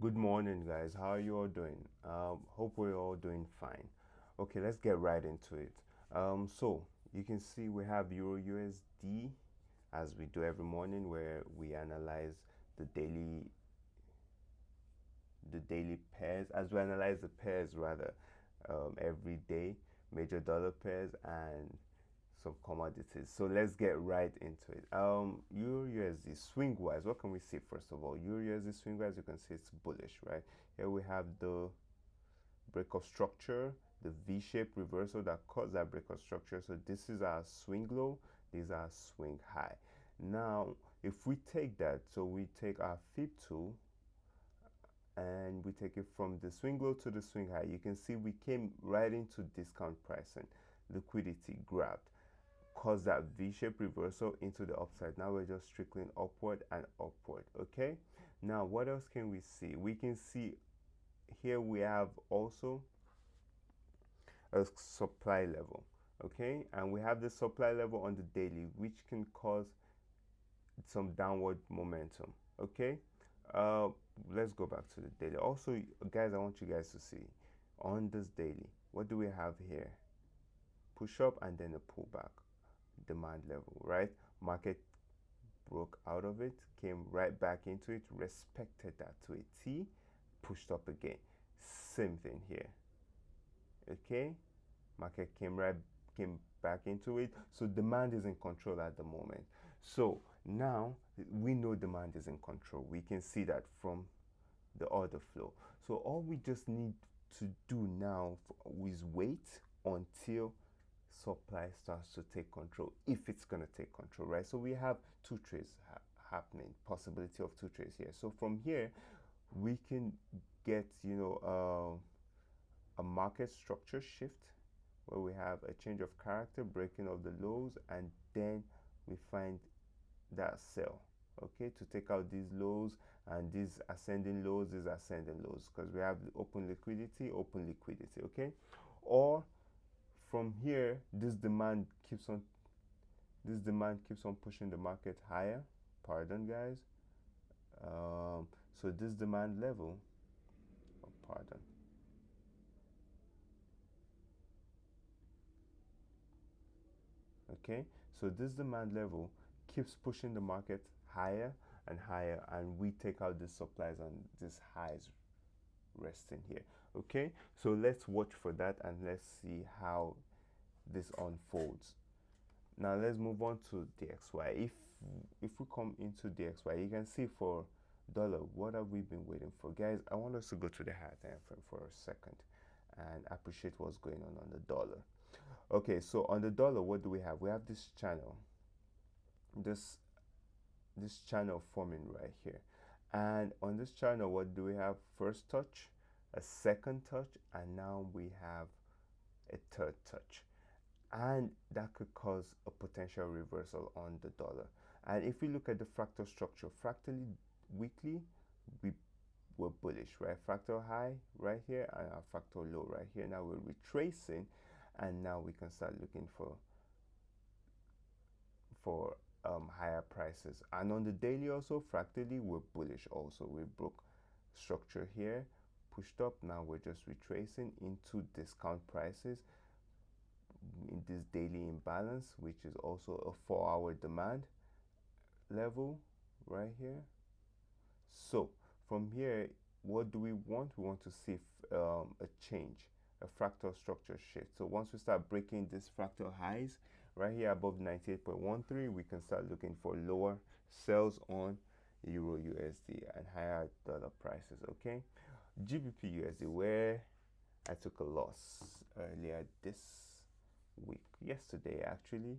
Good morning, guys. How are you all doing? Hope we're all doing fine. Okay, let's get right into it. So you can see we have Euro USD as we do every morning, where we analyze the daily pairs, as we analyze the pairs rather, every day, major dollar pairs and some commodities. So let's get right into it. Euro USD swing wise, what can we see first of all? Euro USD swing wise, you can see it's bullish, right? Here we have the break of structure, the V-shaped reversal that caused that break of structure. So this is our swing low, these are swing high. Now, if we take that, so we take our fib tool and we take it from the swing low to the swing high, you can see we came right into discount pricing. Liquidity grabbed, caused that V-shaped reversal into the upside. Now we're just trickling upward and upward. Okay, now what else can we see? We can see here we have also a supply level. Okay, and we have the supply level on the daily, which can cause some downward momentum. Okay, uh let's go back to the daily. Also, guys, I want you guys to see on this daily, what do we have here? Push up and then a pullback, demand level, right? Market broke out of it, came right back into it, respected that to a T, pushed up again. Same thing here. Okay, market came back into it. So demand is in control at the moment. So now we know demand is in control. We can see that from the order flow. So all we just need to do now is wait until supply starts to take control, if it's going to take control, right? So we have two trades happening, possibility of two trades here. So from here we can get a market structure shift, where we have a change of character, breaking of the lows, and then we find that sell, okay, to take out these lows and these ascending lows, because we have open liquidity, okay. Or from here, this demand keeps on pushing the market higher. Pardon, guys. So this demand level, oh, pardon. Okay, so this demand level keeps pushing the market higher and higher, and we take out the supplies and this highs resting here. Okay, so let's watch for that and let's see how this unfolds. Now let's move on to DXY. If we come into DXY, you can see for dollar, what have we been waiting for, guys? I want us to go to the higher time frame for a second and appreciate what's going on the dollar. Okay, so on the dollar, what do we have? We have this channel, this this channel forming right here, and on this channel, what do we have? First touch, a second touch, and now we have a third touch, and that could cause a potential reversal on the dollar. And if we look at the fractal structure, fractally weekly, we were bullish, right? Fractal high right here and our fractal low right here. Now we're retracing, and now we can start looking for higher prices. And on the daily also, fractally, we're bullish also. We broke structure here, pushed up. Now we're just retracing into discount prices in this daily imbalance, which is also a 4-hour demand level right here. So from here, what do we want? We want to see a change, a fractal structure shift. So once we start breaking these fractal highs right here above 98.13, we can start looking for lower sells on Euro USD and higher dollar prices. Okay, GBP USD, where I took a loss earlier this week, yesterday actually.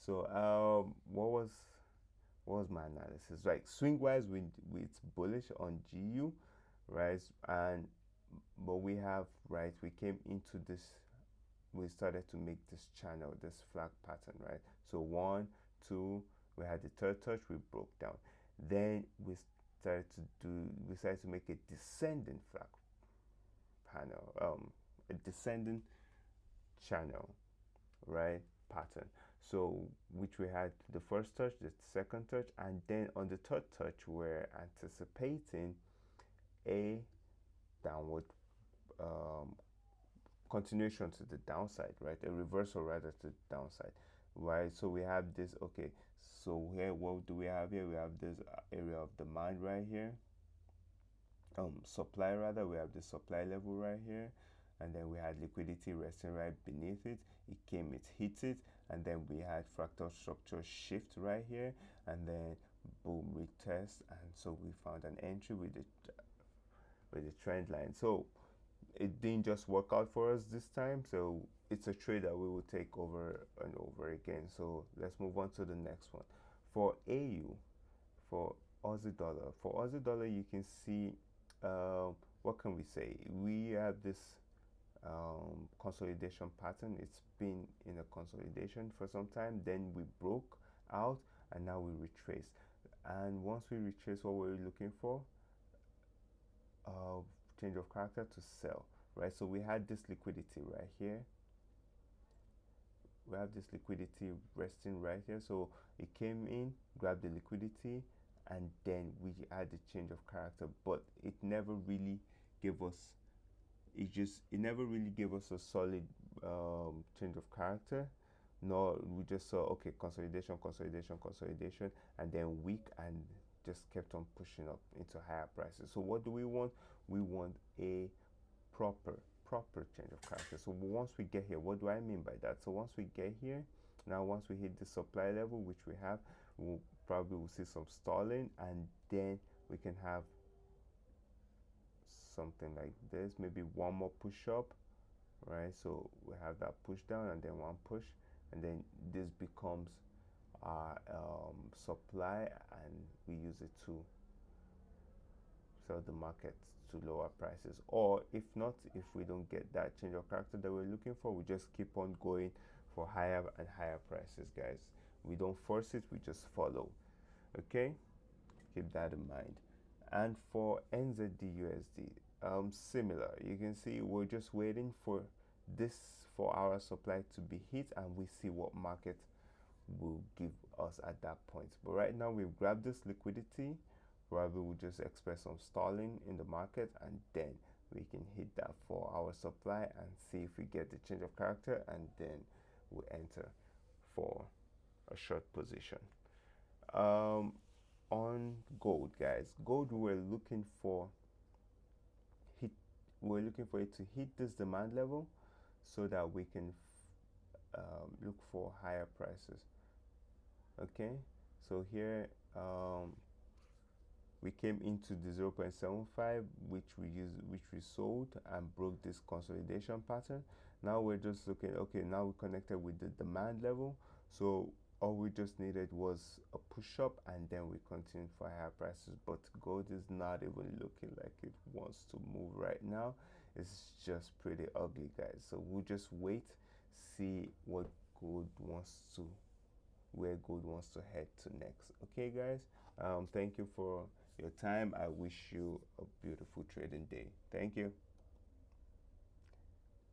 So what was my analysis? Right, swing wise, it's bullish on GU, right? And but we have, right, we came into this, we started to make this channel, this flag pattern, right? So one, two, we had the third touch, we broke down. Then we started to make a descending flag panel, a descending channel, right, pattern. So which we had the first touch, the second touch, and then on the third touch we're anticipating a downward continuation to the downside, right? A reversal rather to the downside, right? So we have this. Okay, so here, what do we have here? We have this area of demand right here, supply rather. We have the supply level right here, and then we had liquidity resting right beneath it. It came, it hit it, and then we had fractal structure shift right here, and then boom, retest, and so we found an entry with the trend line. So it didn't just work out for us this time, so it's a trade that we will take over and over again. So let's move on to the next one. For AU, for Aussie dollar, you can see, what can we say? We have this consolidation pattern. It's been in a consolidation for some time, then we broke out, and now we retrace. And once we retrace, what we're looking for, change of character to sell, right? So we had this liquidity right here, we have this liquidity resting right here. So it came in, grabbed the liquidity, and then we had the change of character, but it never really gave us, it never really gave us a solid change of character. No, we just saw, okay, consolidation, and then weak, and just kept on pushing up into higher prices. So what do we want? We want a proper change of character. So once we get here, what do I mean by that? So once we get here, now once we hit the supply level, which we have, we'll probably will see some stalling, and then we can have something like this, maybe one more push up, right? So we have that push down, and then one push, and then this becomes our supply, and we use it to sell the market to lower prices. Or if not, if we don't get that change of character that we're looking for, we just keep on going for higher and higher prices, guys. We don't force it, we just follow. Okay, keep that in mind. And for NZD/USD, similar. You can see we're just waiting for this 4-hour supply to be hit, and we see what market will give us at that point. But right now we've grabbed this liquidity. Probably we'll just expect some stalling in the market, and then we can hit that 4-hour supply and see if we get the change of character, and then we'll enter for a short position. On gold, guys, gold, we're looking for it to hit this demand level so that we can look for higher prices. Okay, so here we came into the 0.75, which we sold, and broke this consolidation pattern. Now we're just looking, okay, now we connected with the demand level, so all we just needed was a push up, and then we continued for higher prices. But gold is not even looking like it wants to move right now. It's just pretty ugly, guys. So we'll just wait, see what gold wants to, where gold wants to head to next. Okay, guys, thank you for your time. I wish you a beautiful trading day. Thank you.